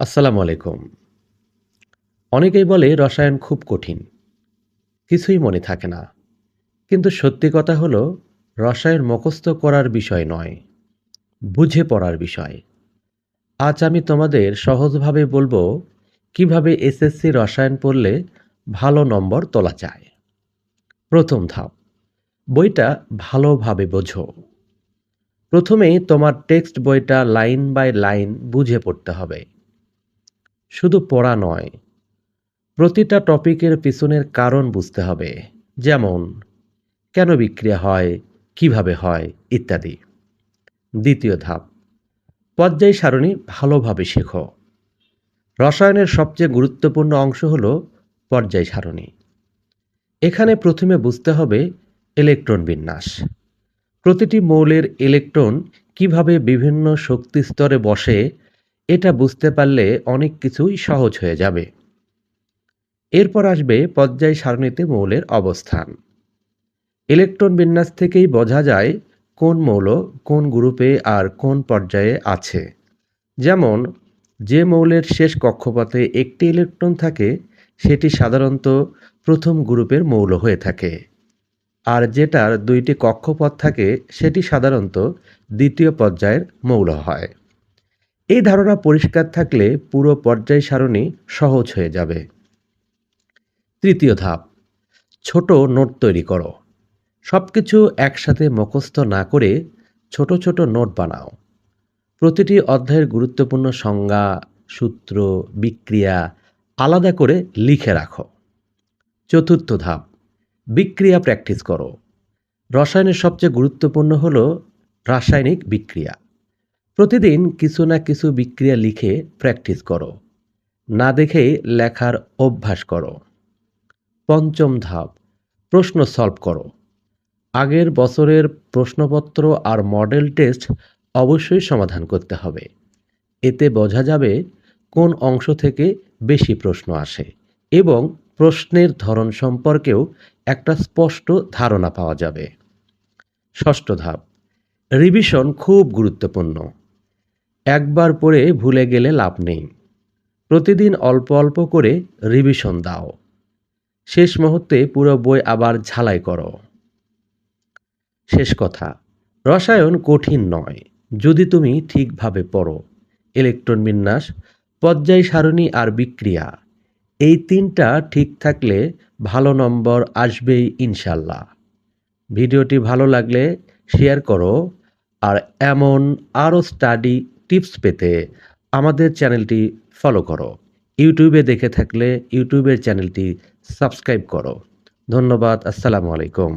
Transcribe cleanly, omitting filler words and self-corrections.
আসসালামু আলাইকুম। অনেকেই বলে রসায়ন খুব কঠিন, কিছুই মনে থাকে না। কিন্তু সত্যি কথা হলো রসায়ন মুখস্থ করার বিষয় নয়, বুঝে পড়ার বিষয়। আজ আমি তোমাদের সহজভাবে বলবো কিভাবে এসএসসি রসায়ন পড়লে ভালো নম্বর তোলা যায়। প্রথম ধাপ, বইটা ভালোভাবে বোঝো। প্রথমেই তোমার টেক্সট বইটা লাইন বাই লাইন বুঝে পড়তে হবে। শুধু পড়া নয়, প্রতিটা টপিকের পিছনের কারণ বুঝতে হবে। যেমন কেন বিক্রিয়া হয়, কিভাবে হয় ইত্যাদি। দ্বিতীয় ধাপ, পর্যায় সারণী ভালোভাবে শেখো। রসায়নের সবচেয়ে গুরুত্বপূর্ণ অংশ হল পর্যায় সারণী। এখানে প্রথমে বুঝতে হবে ইলেকট্রন বিন্যাস। প্রতিটি মৌলের ইলেকট্রন কিভাবে বিভিন্ন শক্তি স্তরে বসে এটা বুঝতে পারলে অনেক কিছুই সহজ হয়ে যাবে। এরপর আসবে পর্যায় সারণীতে মৌলের অবস্থান। ইলেকট্রন বিন্যাস থেকেই বোঝা যায় কোন মৌল কোন গ্রুপে আর কোন পর্যায়ে আছে। যেমন যে মৌলের শেষ কক্ষপথে একটি ইলেকট্রন থাকে সেটি সাধারণত প্রথম গ্রুপের মৌল হয়ে থাকে, আর যেটার দুইটি কক্ষপথ থাকে সেটি সাধারণত দ্বিতীয় পর্যায়ের মৌল হয়। এই ধারণা পরিষ্কার থাকলে পুরো পর্যায় সারণী সহজ হয়ে যাবে। তৃতীয় ধাপ, ছোট নোট তৈরি করো। সবকিছু একসাথে মুখস্থ না করে ছোট ছোট নোট বানাও। প্রতিটি অধ্যায়ের গুরুত্বপূর্ণ সংজ্ঞা, সূত্র, বিক্রিয়া আলাদা করে লিখে রাখো। চতুর্থ ধাপ, বিক্রিয়া প্র্যাকটিস করো। রসায়নের সবচেয়ে গুরুত্বপূর্ণ হল রাসায়নিক বিক্রিয়া। প্রতিদিন কিছু না কিছু বিক্রিয়া লিখে প্র্যাকটিস করো, না দেখেই লেখার অভ্যাস করো। পঞ্চম ধাপ, প্রশ্ন সলভ করো। আগের বছরের প্রশ্নপত্র আর মডেল টেস্ট অবশ্যই সমাধান করতে হবে। এতে বোঝা যাবে কোন অংশ থেকে বেশি প্রশ্ন আসে এবং প্রশ্নের ধরন সম্পর্কেও একটা স্পষ্ট ধারণা পাওয়া যাবে। ষষ্ঠ ধাপ, রিভিশন খুব গুরুত্বপূর্ণ। একবার পড়ে ভুলে গেলে লাভ নেই। প্রতিদিন অল্প অল্প করে রিভিশন দাও। শেষ মুহূর্তে পুরো বই আবার ঝালাই করো। শেষ কথা, রসায়ন কঠিন নয় যদি তুমি ঠিকভাবে পড়ো। ইলেকট্রন বিন্যাস, পর্যায় সারণী আর বিক্রিয়া, এই তিনটা ঠিক থাকলে ভালো নম্বর আসবেই ইনশাল্লাহ। ভিডিওটি ভালো লাগলে শেয়ার করো, আর এমন আরও স্টাডি টিপস পেতে আমাদের চ্যানেলটি ফলো করো। ইউটিউবে দেখে থাকলে ইউটিউবের চ্যানেলটি সাবস্ক্রাইব করো। ধন্যবাদ। আসসালামু আলাইকুম।